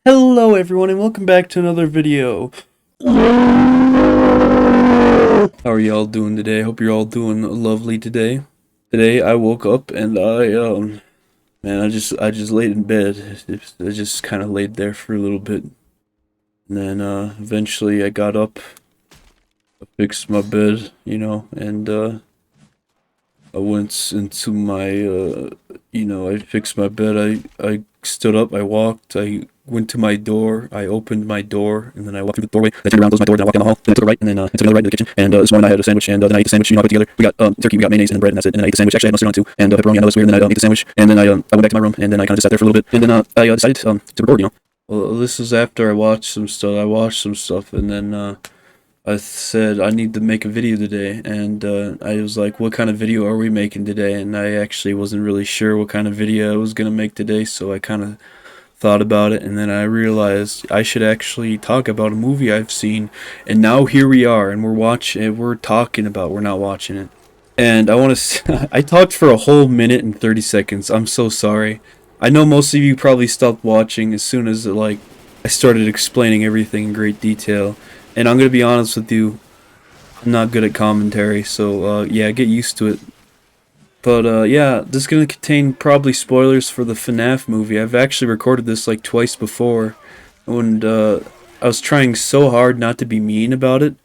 Hello everyone and welcome back to another video. How are y'all doing today? Hope you're all doing lovely today. Today I woke up and man, I just laid in bed. I just kind of laid there for a little bit. And then eventually I got up, I fixed my bed, and I went into my I fixed my bed. I stood up, I walked, I went to my door, I opened my door, and then I walked through the doorway. I turned around, closed my door, then I walked down the hall, then I took a right, and then I took another right into the kitchen. And this morning I had a sandwich, and then I ate the sandwich. I put together. We got turkey, we got mayonnaise, and then bread, and that's it. And then I ate the sandwich. Actually, I had mustard on it too, and pepperoni. I know that's weird. And then I ate the sandwich, and then I went back to my room, and then I kind of just sat there for a little bit, and then I decided to record. Well, this is after I watched some stuff. I watched some stuff, and then I said I need to make a video today, and I was like, what kind of video are we making today? And I actually wasn't really sure what kind of video I was gonna make today, so I kind of thought about it, and then I realized I should actually talk about a movie I've seen, and now here we are, and we're talking about, we're not watching it. And I want to, I talked for a whole minute and 30 seconds. I'm so sorry. I know most of you probably stopped watching as soon as I started explaining everything in great detail. And I'm gonna be honest with you, I'm not good at commentary, so yeah, get used to it. But yeah, this is gonna contain probably spoilers for the FNAF movie. I've actually recorded this like twice before, and I was trying so hard not to be mean about it.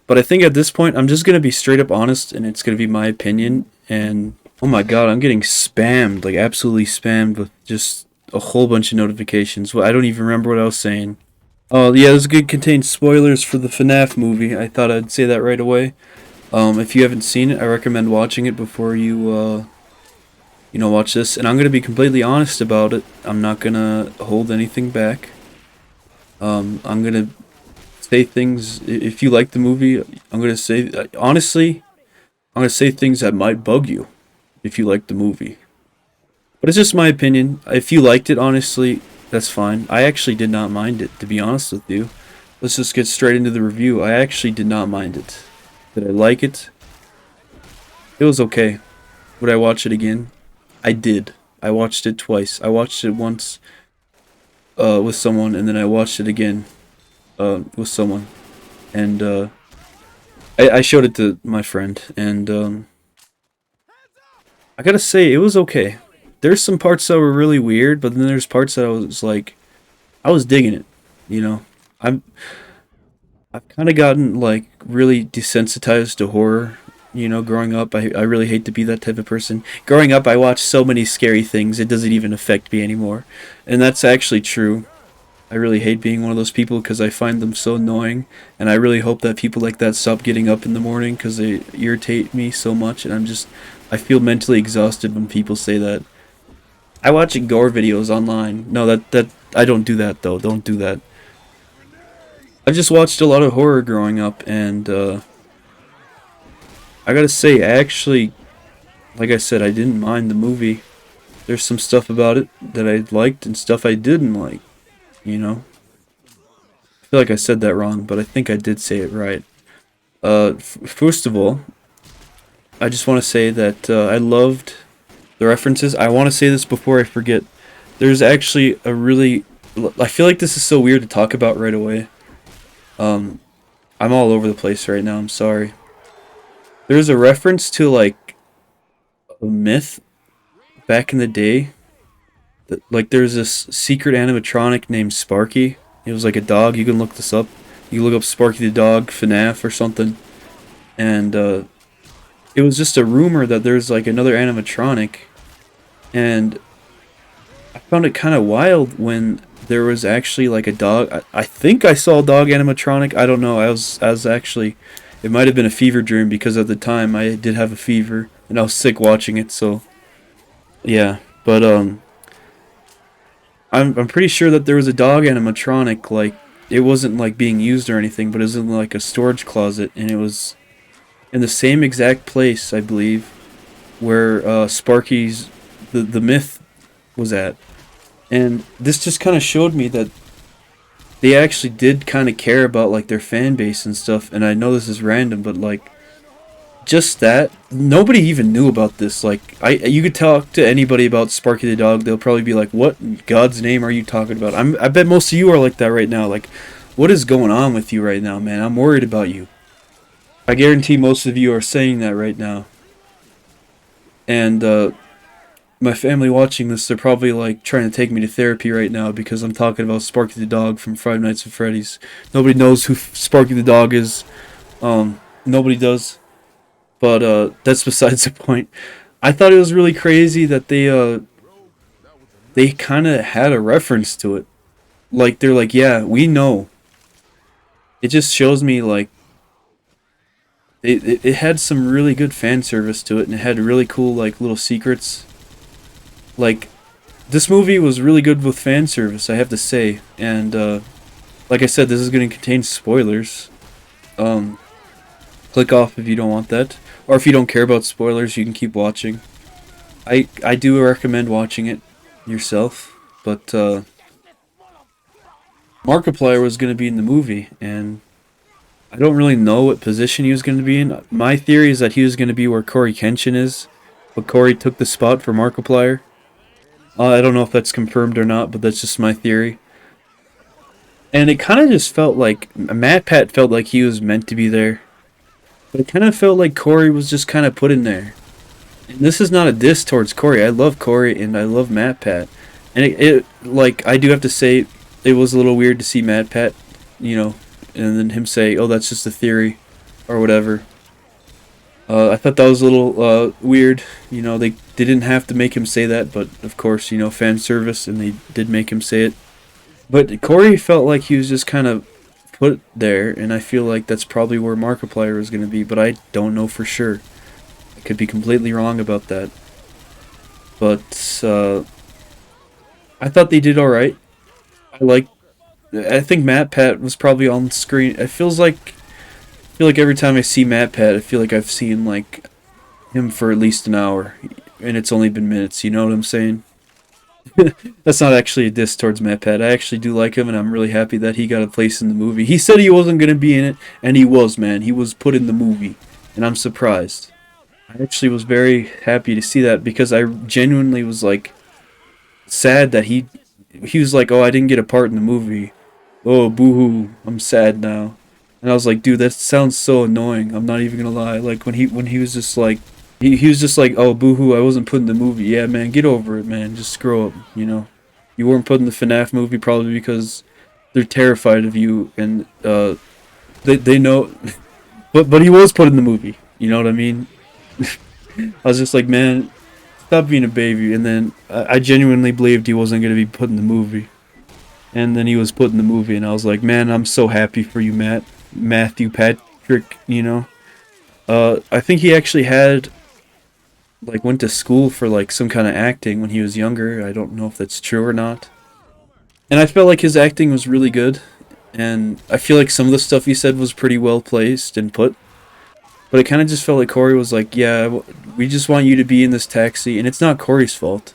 But I think at this point, I'm just gonna be straight up honest, and it's gonna be my opinion. And oh my god, I'm getting spammed, like absolutely spammed with just a whole bunch of notifications. Well, I don't even remember what I was saying. Oh, yeah, this could contain spoilers for the FNAF movie. I thought I'd say that right away. If you haven't seen it, I recommend watching it before you watch this. And I'm gonna be completely honest about it. I'm not gonna hold anything back. I'm gonna say things. If you like the movie, I'm gonna say honestly, I'm gonna say things that might bug you if you like the movie. But it's just my opinion. If you liked it, honestly, that's fine. I actually did not mind it, to be honest with you. Let's just get straight into the review. I actually did not mind it. Did I like it? It was okay. Would I watch it again? I did. I watched it twice. I watched it once with someone, and then I watched it again with someone. And I showed it to my friend, and I gotta say, it was okay. There's some parts that were really weird, but then there's parts that I was like, I was digging it. You know, I'm I've kind of gotten like really desensitized to horror. Growing up, I really hate to be that type of person. Growing up, I watched so many scary things, it doesn't even affect me anymore. And that's actually true. I really hate being one of those people because I find them so annoying. And I really hope that people like that stop getting up in the morning because they irritate me so much. And I feel mentally exhausted when people say that. I watch gore videos online. No, I don't do that though. Don't do that. I've just watched a lot of horror growing up, and I gotta say, like I said, I didn't mind the movie. There's some stuff about it that I liked and stuff I didn't like, you know? I feel like I said that wrong, but I think I did say it right. First of all, I just want to say that I loved the references. I want to say this before I forget. There's actually I feel like this is so weird to talk about right away. I'm all over the place right now, I'm sorry. There's a reference to like a myth back in the day. Like there's this secret animatronic named Sparky. It was like a dog. You can look this up. You look up Sparky the dog, FNAF or something. And it was just a rumor that there's like another animatronic. And I found it kind of wild when there was actually like a dog. I think I saw a dog animatronic. I don't know. I was actually, it might have been a fever dream because at the time I did have a fever and I was sick watching it. So yeah, but I'm pretty sure that there was a dog animatronic. Like it wasn't like being used or anything, but it was in like a storage closet, and it was in the same exact place, I believe, where Sparky's the myth was at. And this just kind of showed me that they actually did kind of care about like their fan base and stuff. And I know this is random, but like just that, nobody even knew about this. Like, you could talk to anybody about Sparky the dog, they'll probably be like, "What in God's name are you talking about?" I bet most of you are like that right now. Like, what is going on with you right now, man? I'm worried about you. I guarantee most of you are saying that right now. And my family watching this, they're probably like trying to take me to therapy right now because I'm talking about Sparky the dog from Five Nights at Freddy's. Nobody knows who Sparky the dog is. Nobody does. But that's besides the point. I thought it was really crazy that they kind of had a reference to it. Like they're like, yeah, we know. It just shows me like it had some really good fan service to it, and it had really cool like little secrets. Like this movie was really good with fan service, I have to say. And like I said, this is going to contain spoilers. Um, Click off if you don't want that, or if you don't care about spoilers, you can keep watching. I do recommend watching it yourself, but Markiplier was going to be in the movie, and I don't really know what position he was going to be in. My theory is that he was going to be where Corey Kenshin is, but Corey took the spot for Markiplier. I don't know if that's confirmed or not, but that's just my theory. And it kind of just felt like Matt Pat felt like he was meant to be there, but it kind of felt like Corey was just kind of put in there. And this is not a diss towards Corey. I love Corey and I love Matt Pat. And it like I do have to say it was a little weird to see Matt Pat, you know, and then him say, "Oh, that's just a theory," or whatever. I thought that was a little weird. You know, they didn't have to make him say that, but of course, you know, fan service, and they did make him say it. But Corey felt like he was just kind of put there, and I feel like that's probably where Markiplier is going to be, but I don't know for sure. I could be completely wrong about that. But I thought they did all right. I like. I think Matt Pat was probably on screen. I feel like every time I see Matt Pat, I feel like I've seen like him for at least an hour, and it's only been minutes. You know what I'm saying? That's not actually a diss towards Matt Pat. I actually do like him, and I'm really happy that he got a place in the movie. He said he wasn't gonna be in it, and he was, man. He was put in the movie, and I'm surprised. I actually was very happy to see that because I genuinely was like sad that he was like, "Oh, I didn't get a part in the movie. Oh, boo-hoo. I'm sad now." And I was like, "Dude, that sounds so annoying. I'm not even gonna lie." Like when he was just like he was just like, "Oh, boo-hoo, I wasn't put in the movie." Yeah, man, get over it, man. Just grow up, you know. You weren't put in the FNAF movie probably because they're terrified of you, and they know. But he was put in the movie. You know what I mean? I was just like, man, stop being a baby. And then I genuinely believed he wasn't going to be put in the movie. And then he was put in the movie, and I was like, man, I'm so happy for you, Matthew Patrick, you know. I think he actually had, like, went to school for, like, some kind of acting when he was younger. I don't know if that's true or not. And I felt like his acting was really good. And I feel like some of the stuff he said was pretty well placed and put. But it kind of just felt like Corey was like, yeah, we just want you to be in this taxi. And it's not Corey's fault.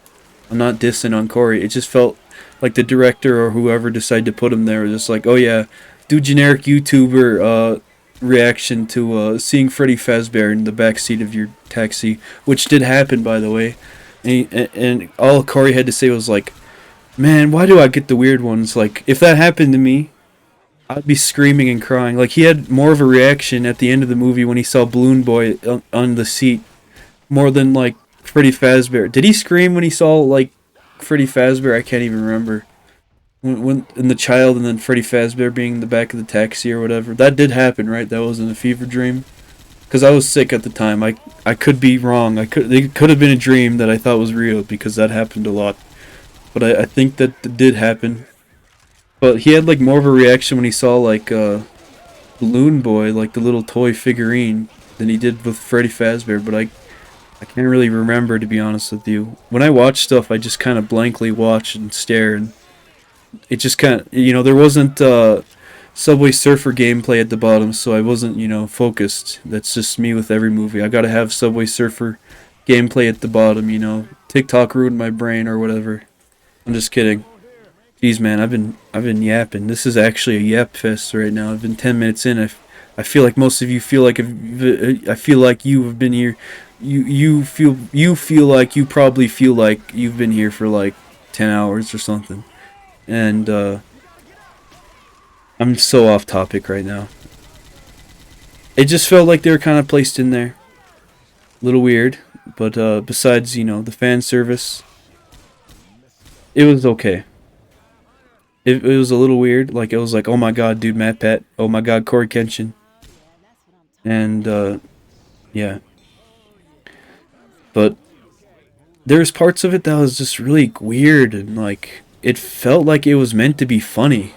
I'm not dissing on Corey. It just felt like the director or whoever decided to put him there was just like, oh yeah, do generic YouTuber reaction to seeing Freddy Fazbear in the backseat of your taxi, which did happen, by the way. And all Corey had to say was like, man, why do I get the weird ones? Like, if that happened to me, I'd be screaming and crying. Like, he had more of a reaction at the end of the movie when he saw Balloon Boy on the seat, more than, like, Freddy Fazbear. Did he scream when he saw, like, Freddy Fazbear? I can't even remember. When and the child and then Freddy Fazbear being in the back of the taxi or whatever. That did happen, right? That wasn't a fever dream. Because I was sick at the time. I could be wrong. It could have been a dream that I thought was real because that happened a lot. But I think that did happen. But he had like more of a reaction when he saw like Balloon Boy, like the little toy figurine, than he did with Freddy Fazbear. But I can't really remember, to be honest with you. When I watch stuff, I just kind of blankly watch and stare, and it just kind of, you know, there wasn't Subway Surfer gameplay at the bottom, so I wasn't, you know, focused. That's just me with every movie. I gotta have Subway Surfer gameplay at the bottom, you know. TikTok ruined my brain or whatever. I'm just kidding. Jeez, man, I've been yapping. This is actually a yap fest right now. I've been 10 minutes in. I feel like most of you feel like I feel like you have been here. You feel like you probably feel like you've been here for like 10 hours or something. And I'm so off topic right now. It just felt like they were kind of placed in there. A little weird, but besides, the fan service, it was okay. It was a little weird. Like, it was like, oh my god, dude, Matt Pat. Oh my god, Corey Kenshin. And, yeah. But there's parts of it that was just really weird, and, like, it felt like it was meant to be funny.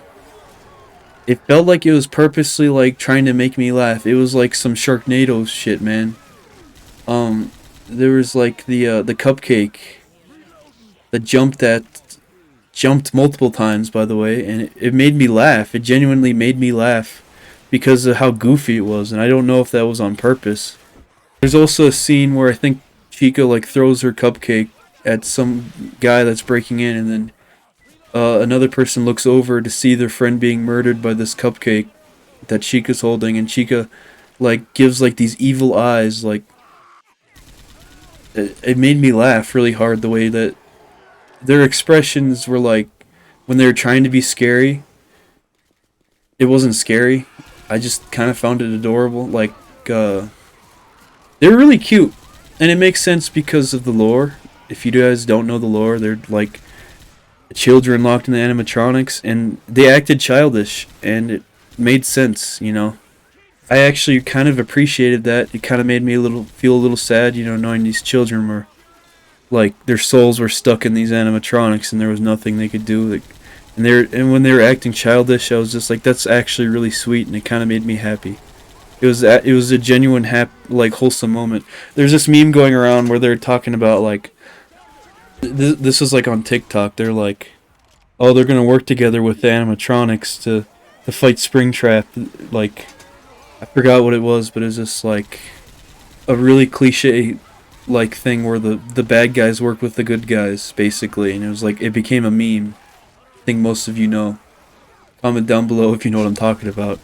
It felt like it was purposely, like, trying to make me laugh. It was like some Sharknado shit, man. There was, like, the cupcake that jumped multiple times, by the way, and it made me laugh. It genuinely made me laugh because of how goofy it was, and I don't know if that was on purpose. There's also a scene where I think Chica like throws her cupcake at some guy that's breaking in, and then another person looks over to see their friend being murdered by this cupcake that Chica's holding, and Chica like gives like these evil eyes. Like, it made me laugh really hard the way that their expressions were like when they were trying to be scary. It wasn't scary. I just kind of found it adorable. Like, they're really cute, and it makes sense because of the lore. If you guys don't know the lore, they're like children locked in the animatronics, and they acted childish, and it made sense. I actually kind of appreciated that. It kind of made me feel a little sad, knowing these children were like their souls were stuck in these animatronics, and there was nothing they could do. Like, and when they were acting childish, I was just like, that's actually really sweet, and it kind of made me happy. It was a genuine like wholesome moment. There's this meme going around where they're talking about like this is like on TikTok. They're like, oh, they're gonna work together with the animatronics to fight Springtrap. Like, I forgot what it was, but it was just like a really cliche like thing where the bad guys work with the good guys basically, and it was like it became a meme. I think most of you know. Comment down below if you know what I'm talking about.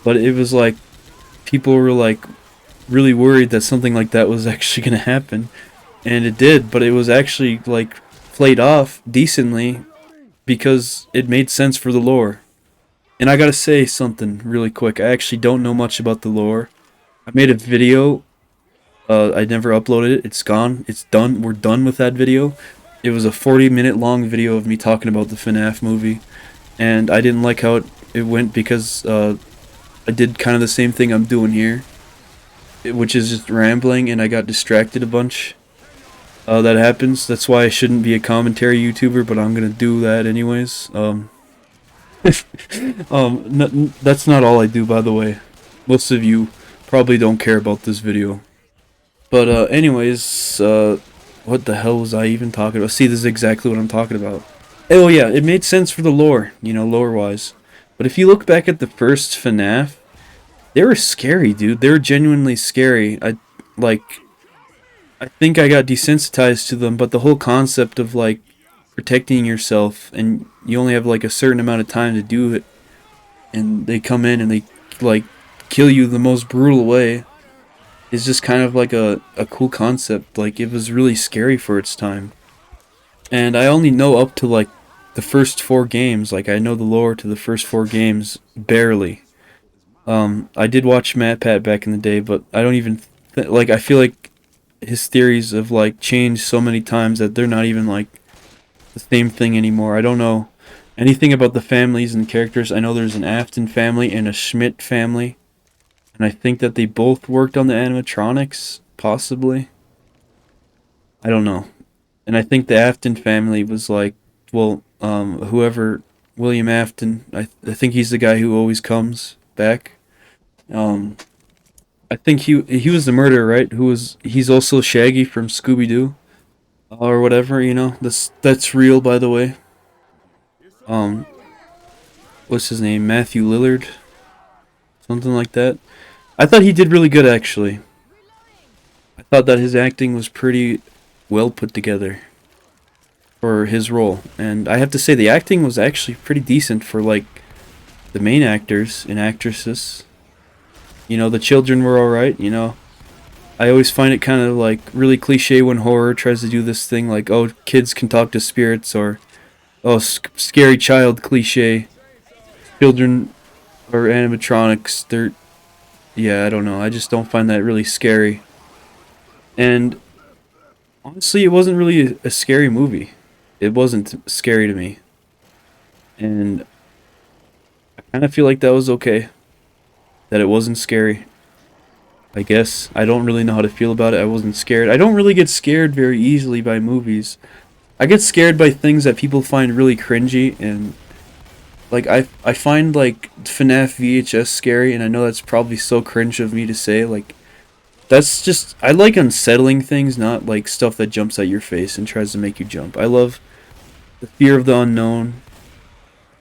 But it was like people were like really worried that something like that was actually gonna happen, and it did. But it was actually like played off decently because it made sense for the lore. And I gotta say something really quick. I actually don't know much about the lore. I made a video. I never uploaded it. It's gone. It's done. We're done with that video. It was a 40-minute long video of me talking about the FNAF movie, and I didn't like how it went because I did kind of the same thing I'm doing here, which is just rambling, and I got distracted a bunch. That happens. That's why I shouldn't be a commentary YouTuber, but I'm gonna do that anyways. That's not all I do, by the way. Most of you probably don't care about this video. But anyways, what the hell was I even talking about? See, this is exactly what I'm talking about. Oh yeah, it made sense for the lore, lore-wise. But if you look back at the first FNAF, they were scary, dude. They were genuinely scary. I think I got desensitized to them, but the whole concept of like protecting yourself, and you only have like a certain amount of time to do it, and they come in and they like kill you the most brutal way, is just kind of like a cool concept. Like, it was really scary for its time. And I only know up to like the first 4 games. Like, I know the lore to the first 4 games barely. I did watch Matt Pat back in the day, but I don't even like, I feel like his theories have like changed so many times that they're not even like the same thing anymore. I don't know anything about the families and characters. I know there's an Afton family and a Schmidt family, and I think that they both worked on the animatronics, possibly. I don't know. And I think the Afton family was like, well, whoever, William Afton, I think he's the guy who always comes back. I think he was the murderer, right? He's also Shaggy from Scooby-Doo, or whatever, That's real, by the way. Um, what's his name? Matthew Lillard, something like that. I thought he did really good, actually. I thought that his acting was pretty well put together for his role, and I have to say the acting was actually pretty decent for like the main actors and actresses. You know, the children were alright, you know. I always find it kind of like really cliche when horror tries to do this thing like, oh, kids can talk to spirits, or oh, scary child cliche. Children or animatronics, they're, yeah, I don't know. I just don't find that really scary. And honestly, it wasn't really a scary movie. It wasn't scary to me. And I kind of feel like that was okay. That it wasn't scary. I guess. I don't really know how to feel about it. I wasn't scared. I don't really get scared very easily by movies. I get scared by things that people find really cringy, and like I find like FNAF VHS scary, and I know that's probably so cringe of me to say. Like, that's just, I like unsettling things, not like stuff that jumps at your face and tries to make you jump. I love the fear of the unknown,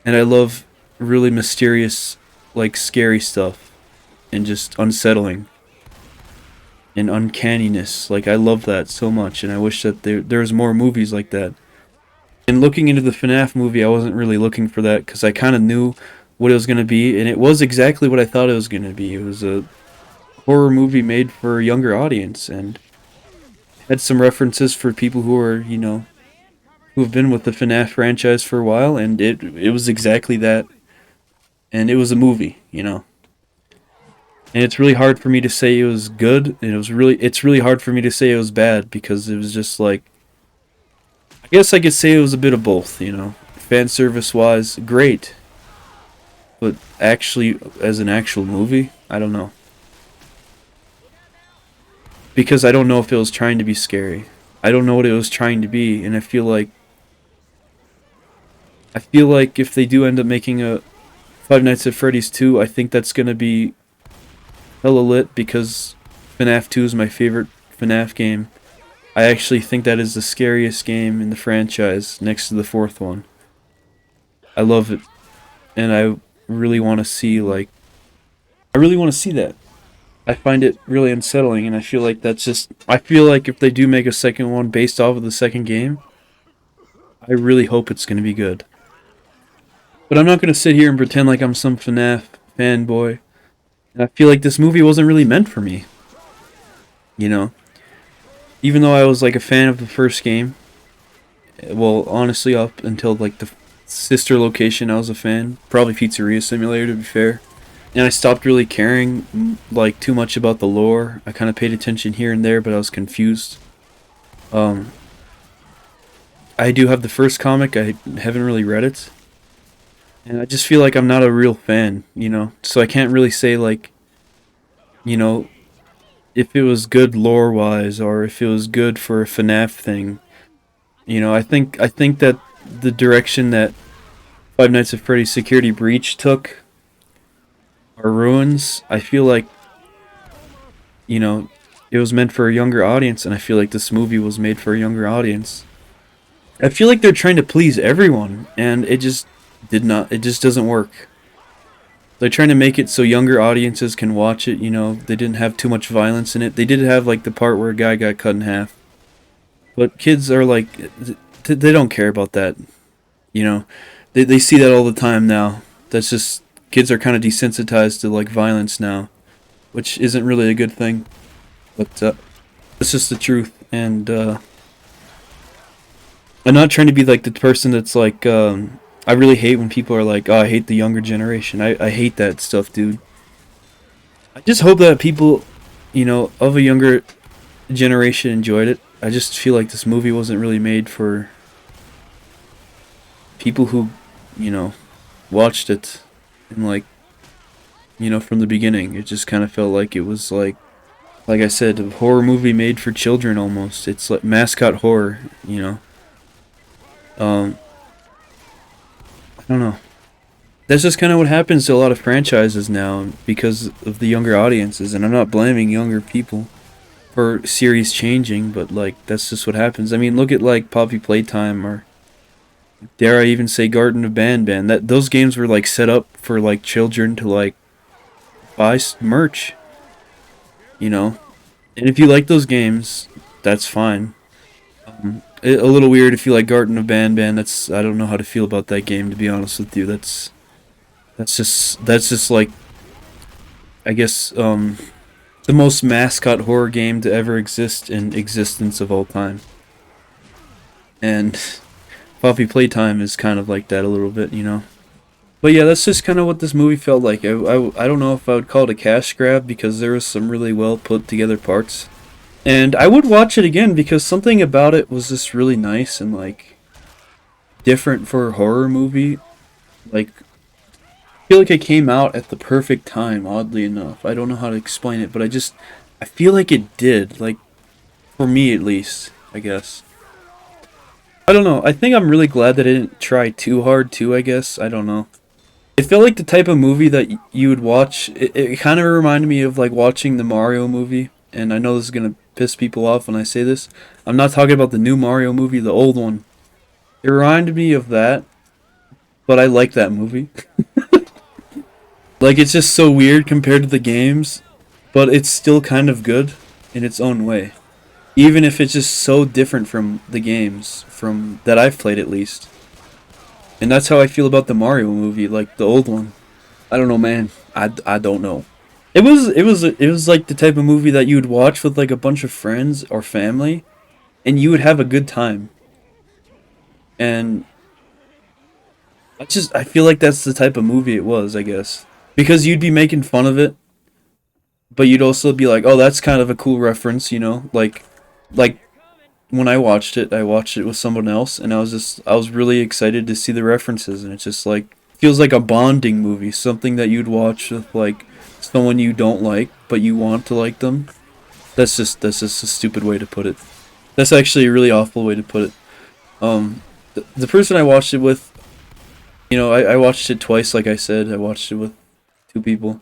and I love really mysterious, like scary stuff, and just unsettling and uncanniness. Like, I love that so much, and I wish that there's more movies like that. And looking into the FNAF movie, I wasn't really looking for that because I kind of knew what it was going to be, and it was exactly what I thought it was going to be. It was a horror movie made for a younger audience, and had some references for people who are, you know, who have been with the FNAF franchise for a while, and it was exactly that. And it was a movie, you know. And it's really hard for me to say it was good, and it's really hard for me to say it was bad, because it was just like, I guess I could say it was a bit of both, you know. Fan service wise, great. But actually, as an actual movie, I don't know. Because I don't know if it was trying to be scary. I don't know what it was trying to be, and I feel like if they do end up making a Five Nights at Freddy's 2, I think that's gonna be hella lit, because FNAF 2 is my favorite FNAF game. I actually think that is the scariest game in the franchise, next to the fourth one. I love it, and I really want to see, like, I really want to see that. I find it really unsettling, and I feel like that's just, I feel like if they do make a second one based off of the second game, I really hope it's going to be good. But I'm not going to sit here and pretend like I'm some FNAF fanboy. And I feel like this movie wasn't really meant for me. You know? Even though I was like a fan of the first game, well, honestly, up until like the sister location, I was a fan. Probably Pizzeria Simulator, to be fair. And I stopped really caring like too much about the lore. I kind of paid attention here and there, but I was confused. Um, I do have the first comic. I haven't really read it, and I just feel like I'm not a real fan, you know. So I can't really say like, you know, if it was good lore wise, or if it was good for a FNAF thing. You know, I think that the direction that Five Nights at Freddy's Security Breach took are ruins. I feel like, you know, it was meant for a younger audience, and I feel like this movie was made for a younger audience. I feel like they're trying to please everyone, and it just it just doesn't work. They're trying to make it so younger audiences can watch it, you know. They didn't have too much violence in it. They did have like the part where a guy got cut in half. But kids are like, they don't care about that, you know. They see that all the time now. That's just, kids are kind of desensitized to like violence now, which isn't really a good thing. But it's just the truth, and I'm not trying to be like the person that's like, I really hate when people are like, oh, I hate the younger generation. I hate that stuff, dude. I just hope that people, you know, of a younger generation enjoyed it. I just feel like this movie wasn't really made for people who, you know, watched it and like, you know, from the beginning. It just kind of felt like it was like I said, a horror movie made for children almost. It's like mascot horror, you know. I don't know. That's just kind of what happens to a lot of franchises now because of the younger audiences, and I'm not blaming younger people for series changing, but like that's just what happens. I mean, look at like Poppy Playtime, or dare I even say Garden of Banban. That those games were like set up for like children to like buy merch, you know. And if you like those games, that's fine. A little weird if you like Garden of Banban. That's, I don't know how to feel about that game, to be honest with you. That's just like, I guess the most mascot horror game to ever exist in existence of all time. And Poppy Playtime is kind of like that a little bit, you know. But yeah, that's just kind of what this movie felt like. I don't know if I would call it a cash grab because there was some really well put together parts. And I would watch it again because something about it was just really nice and like different for a horror movie. Like I feel like it came out at the perfect time, oddly enough. I don't know how to explain it, but I feel like it did. Like for me at least, I guess. I don't know. I think I'm really glad that I didn't try too hard too, I guess. I don't know. It felt like the type of movie that you would watch. It kind of reminded me of like watching the Mario movie. And I know this is going to piss people off when I say this. I'm not talking about the new Mario movie, the old one. It reminded me of that, but I like that movie. Like, it's just so weird compared to the games, but it's still kind of good in its own way. Even if it's just so different from the games, from that I've played at least. And that's how I feel about the Mario movie, like the old one. I don't know, man. I don't know. It was like the type of movie that you would watch with like a bunch of friends or family, and you would have a good time. And I feel like that's the type of movie it was, I guess, because you'd be making fun of it, but you'd also be like, oh, that's kind of a cool reference, you know, like when I watched it with someone else, and I was really excited to see the references, and it's just like feels like a bonding movie, something that you'd watch with like someone you don't like, but you want to like them. That's just a stupid way to put it. That's actually a really awful way to put it. The person I watched it with, you know, I watched it twice. Like I said, I watched it with two people.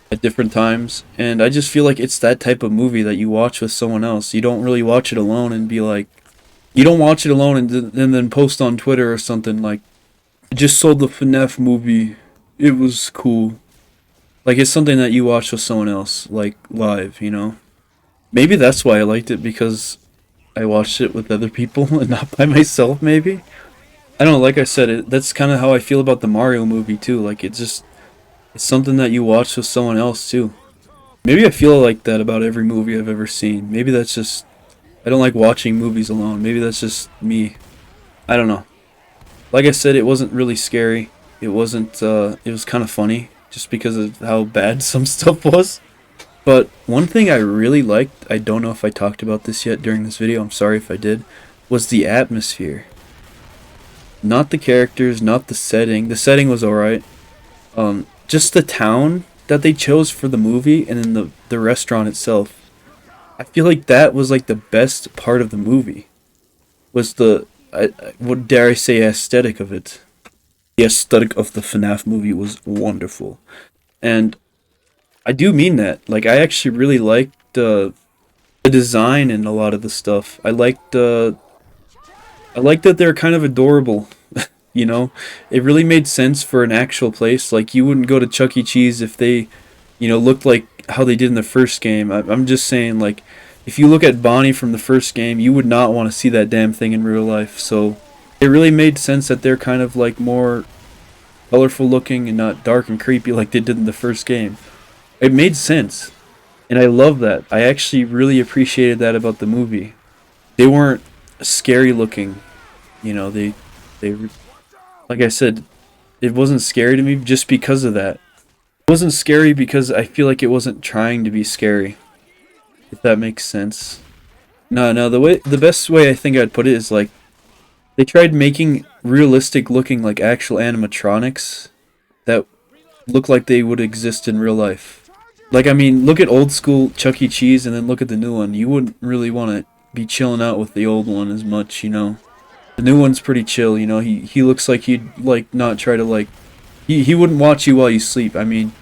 At different times, and I just feel like it's that type of movie that you watch with someone else. You don't really watch it alone and be like, you don't watch it alone and then post on Twitter or something like, I just saw the FNaf movie. It was cool. Like it's something that you watch with someone else, like live, you know. Maybe that's why I liked it because I watched it with other people and not by myself. Maybe I don't know. Like I said, that's kind of how I feel about the Mario movie too. Like it's something that you watch with someone else too. Maybe I feel like that about every movie I've ever seen. Maybe that's just I don't like watching movies alone. Maybe that's just me. I don't know. Like I said, it wasn't really scary. It wasn't it was kind of funny just because of how bad some stuff was. But one thing I really liked, I don't know if I talked about this yet during this video. I'm sorry if I did, was the atmosphere. Not the characters, not the setting. The setting was alright. Just the town that they chose for the movie and then the restaurant itself. I feel like that was like the best part of the movie. Was what dare I say aesthetic of it. The aesthetic of the FNAF movie was wonderful. And I do mean that. Like I actually really liked the design and a lot of the stuff. I liked that they're kind of adorable. You know, it really made sense for an actual place. Like you wouldn't go to Chuck E. Cheese if they, you know, looked like how they did in the first game. I'm just saying, like, if you look at Bonnie from the first game, you would not want to see that damn thing in real life. So it really made sense that they're kind of like more colorful looking and not dark and creepy like they did in the first game. It made sense, and I love that. I actually really appreciated that about the movie. They weren't scary looking. You know, they like I said, it wasn't scary to me just because of that. It wasn't scary because I feel like it wasn't trying to be scary. If that makes sense. No, the best way I think I'd put it is like they tried making realistic looking like actual animatronics that look like they would exist in real life. Like I mean, look at old school Chuck E. Cheese and then look at the new one. You wouldn't really want to be chilling out with the old one as much, you know. The new one's pretty chill, you know. He looks like he'd like not try to like he wouldn't watch you while you sleep. I mean,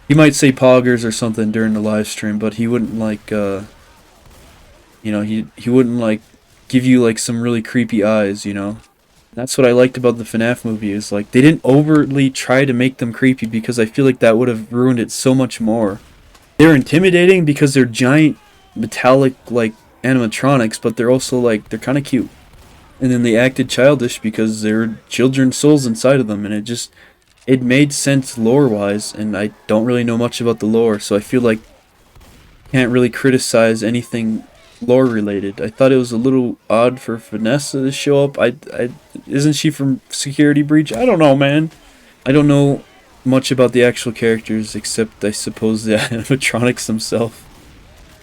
he might say poggers or something during the live stream, but he wouldn't like you know, he wouldn't like give you like some really creepy eyes, you know. That's what I liked about the FNAF movie is like they didn't overtly try to make them creepy because I feel like that would have ruined it so much more. They're intimidating because they're giant metallic like animatronics, but they're also like they're kind of cute. And then they acted childish because there were children's souls inside of them, and it just it made sense lore-wise, and I don't really know much about the lore, so I feel like I can't really criticize anything lore-related. I thought it was a little odd for Vanessa to show up. Isn't she from Security Breach? I don't know, man. I don't know much about the actual characters, except I suppose the animatronics themselves.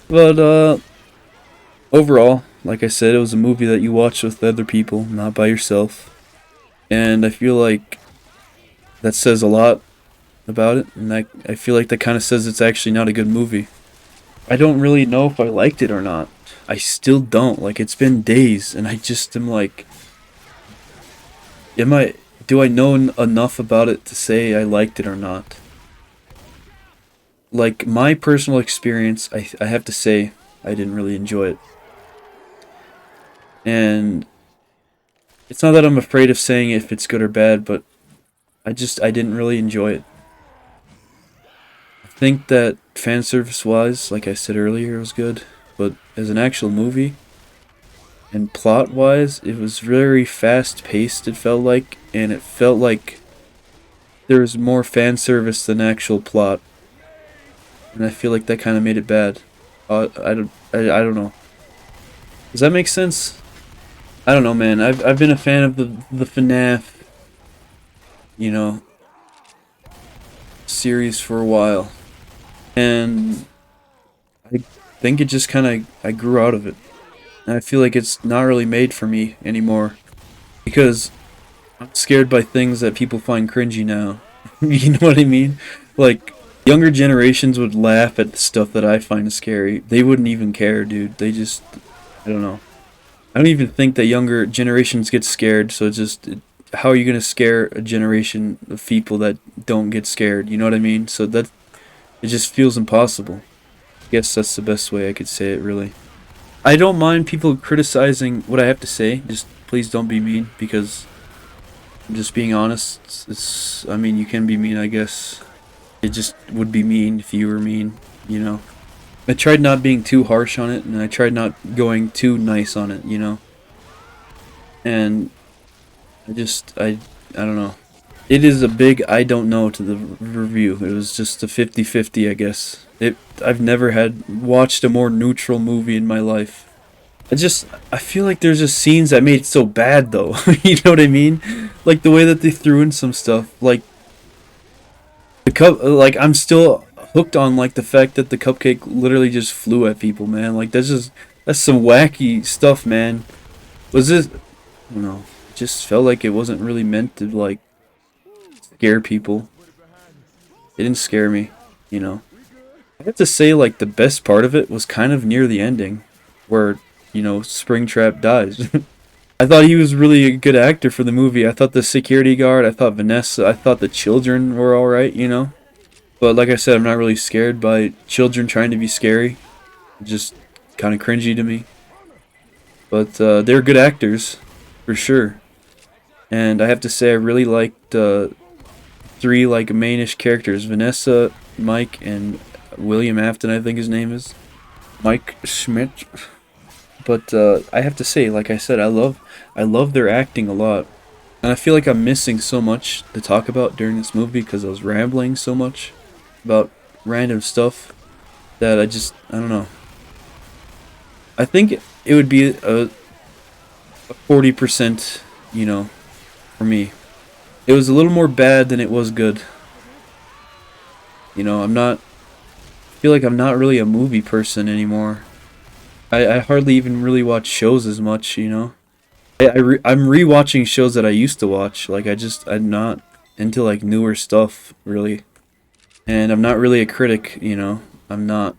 But, overall, like I said, it was a movie that you watch with other people, not by yourself. And I feel like that says a lot about it, and I feel like that kind of says it's actually not a good movie. I don't really know if I liked it or not. I still don't. Like, it's been days, and I just am like, am I, do I know enough about it to say I liked it or not? Like, my personal experience, I have to say, I didn't really enjoy it. And it's not that I'm afraid of saying if it's good or bad, but I didn't really enjoy it. I think that fan service wise, like I said earlier, it was good, but as an actual movie and plot wise, it was very fast paced, it felt like, and it felt like there was more fan service than actual plot. And I feel like that kind of made it bad. I don't know. Does that make sense? I don't know, man. I've been a fan of the FNAF, you know, series for a while, and I think it just kind of I grew out of it, and I feel like it's not really made for me anymore because I'm scared by things that people find cringy now. You know what I mean? Like, younger generations would laugh at the stuff that I find scary. They wouldn't even care, dude. They just, I don't know. I don't even think that younger generations get scared, so it's just, how are you going to scare a generation of people that don't get scared? You know what I mean? So that, it just feels impossible. I guess that's the best way I could say it, really. I don't mind people criticizing what I have to say, just please don't be mean, because I'm just being honest. I mean, you can be mean, I guess. It just would be mean if you were mean, you know? I tried not being too harsh on it, and I tried not going too nice on it, you know? And I don't know. It is a big I don't know to the review. It was just a 50-50, I guess. I've never had watched a more neutral movie in my life. I feel like there's just scenes that made it so bad, though. You know what I mean? Like the way that they threw in some stuff. Like, like, I'm still hooked on, like, the fact that the cupcake literally just flew at people, man. Like, that's some wacky stuff, man. Was this, I don't know. It just felt like it wasn't really meant to, like, scare people. It didn't scare me, you know. I have to say, like, the best part of it was kind of near the ending, where, you know, Springtrap dies. I thought he was really a good actor for the movie. I thought the security guard, I thought Vanessa, I thought the children were alright, you know. But like I said, I'm not really scared by children trying to be scary. Just kind of cringy to me. But they're good actors, for sure. And I have to say, I really liked three, like, mainish characters: Vanessa, Mike, and William Afton, I think his name is. Mike Schmidt. But I have to say, like I said, I love their acting a lot. And I feel like I'm missing so much to talk about during this movie because I was rambling so much about random stuff that I don't know. I think it would be a 40%, you know, for me. It was a little more bad than it was good. You know, I feel like I'm not really a movie person anymore. I hardly even really watch shows as much, you know. I'm rewatching shows that I used to watch. Like, I'm not into, like, newer stuff, really. And I'm not really a critic, you know. I'm not.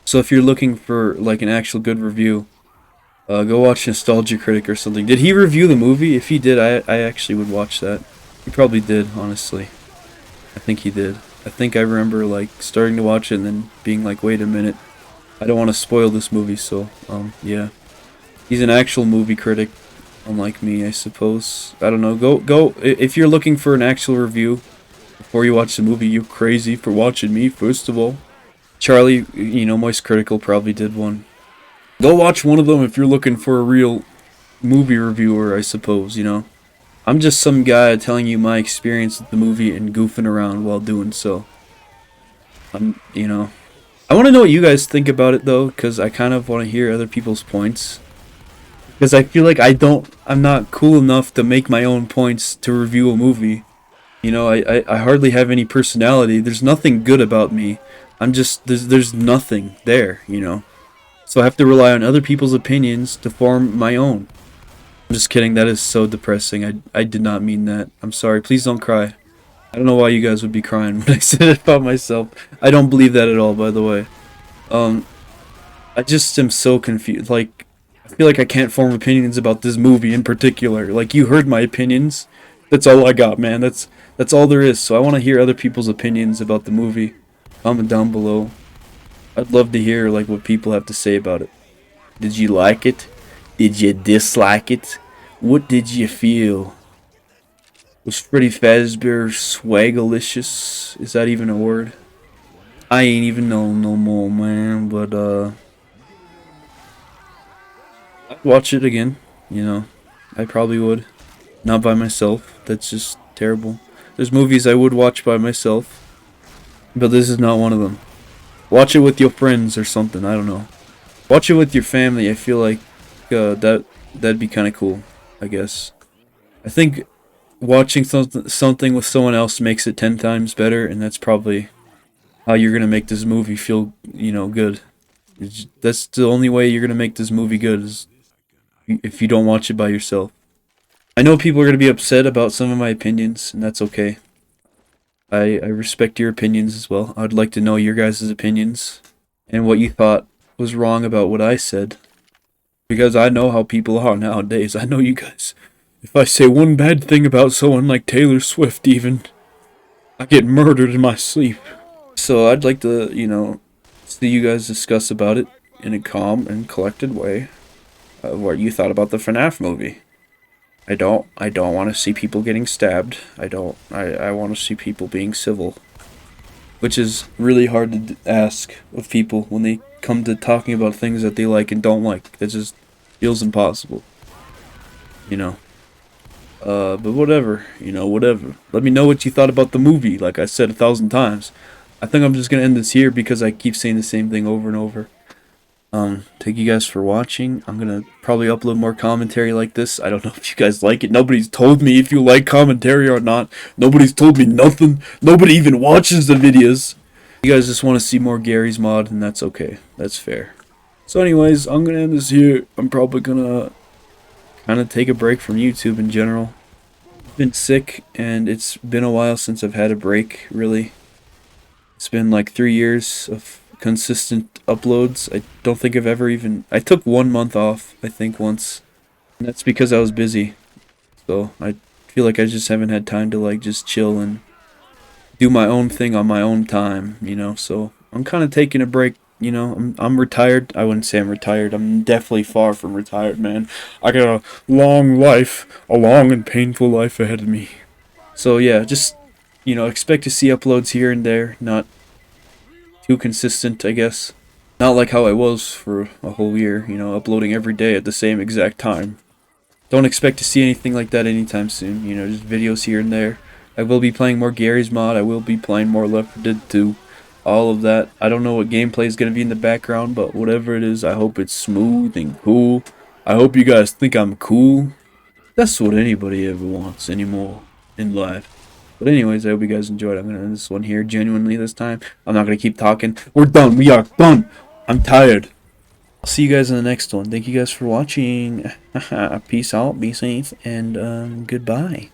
So if you're looking for, like, an actual good review, go watch Nostalgia Critic or something. Did he review the movie? If he did, I actually would watch that. He probably did, honestly. I think he did. I think I remember, like, starting to watch it and then being like, wait a minute. I don't want to spoil this movie, so, yeah. He's an actual movie critic, unlike me, I suppose. I don't know. Go. If you're looking for an actual review before you watch the movie, you're crazy for watching me, first of all. Charlie, you know, Moist Critical probably did one. Go watch one of them if you're looking for a real movie reviewer, I suppose, you know. I'm just some guy telling you my experience with the movie and goofing around while doing so. You know, I want to know what you guys think about it though, because I kind of want to hear other people's points. Because I feel like I'm not cool enough to make my own points to review a movie. You know, I hardly have any personality. There's nothing good about me. There's nothing there, you know. So I have to rely on other people's opinions to form my own. I'm just kidding. That is so depressing. I did not mean that. I'm sorry. Please don't cry. I don't know why you guys would be crying when I said it about myself. I don't believe that at all, by the way. Um, I just am so confused. Like, I feel like I can't form opinions about this movie in particular. Like, you heard my opinions. That's all I got, man. That's all there is. So I want to hear other people's opinions about the movie. Comment down below. I'd love to hear like what people have to say about it. Did you like it? Did you dislike it? What did you feel? Was Freddy Fazbear swagalicious? Is that even a word? I ain't even know no more, man. But I'd watch it again. You know, I probably would. Not by myself. That's just terrible. There's movies I would watch by myself, but this is not one of them. Watch it with your friends or something. I don't know. Watch it with your family. I feel like that'd be kind of cool. I guess. I think watching something with someone else makes it 10 times better, and that's probably how you're gonna make this movie feel, you know, good. That's the only way you're gonna make this movie good is if you don't watch it by yourself. I know people are gonna be upset about some of my opinions, and that's okay. I respect your opinions as well. I'd like to know your guys' opinions and what you thought was wrong about what I said. Because I know how people are nowadays. I know you guys. If I say one bad thing about someone like Taylor Swift even, I get murdered in my sleep. So I'd like to, you know, see you guys discuss about it in a calm and collected way. What you thought about the FNAF movie. I don't want to see people getting stabbed. I want to see people being civil. Which is really hard to ask of people when they come to talking about things that they like and don't like. It just feels impossible. You know. But whatever. You know, whatever. Let me know what you thought about the movie, like I said 1,000 times. I think I'm just gonna end this here because I keep saying the same thing over and over. Thank you guys for watching. I'm gonna probably upload more commentary like this. I don't know if you guys like it. Nobody's told me if you like commentary or not. Nobody's told me nothing. Nobody even watches the videos. You guys just want to see more Gary's mod, and that's okay. That's fair. So anyways, I'm gonna end this here. I'm probably gonna kind of take a break from YouTube in general. I've been sick, and it's been a while since I've had a break, really. It's been like 3 years of consistent uploads. I don't think I've ever even... I took 1 month off, I think, once. And that's because I was busy. So I feel like I just haven't had time to like just chill and do my own thing on my own time, you know. So I'm kind of taking a break, you know. I'm retired. I wouldn't say I'm retired. I'm definitely far from retired, man. I got a long life, a long and painful life ahead of me. So yeah, just, you know, expect to see uploads here and there, not too consistent, I guess. Not like how I was for a whole year, you know, uploading every day at the same exact time. Don't expect to see anything like that anytime soon, you know, just videos here and there. I will be playing more Gary's mod, I will be playing more Left 4 Dead 2, all of that. I don't know what gameplay is going to be in the background, but whatever it is, I hope it's smooth and cool. I hope you guys think I'm cool. That's what anybody ever wants anymore in life. But anyways, I hope you guys enjoyed. I'm going to end this one here genuinely this time. I'm not going to keep talking. We're done. We are done. I'm tired. I'll see you guys in the next one. Thank you guys for watching. Peace out, be safe, and goodbye.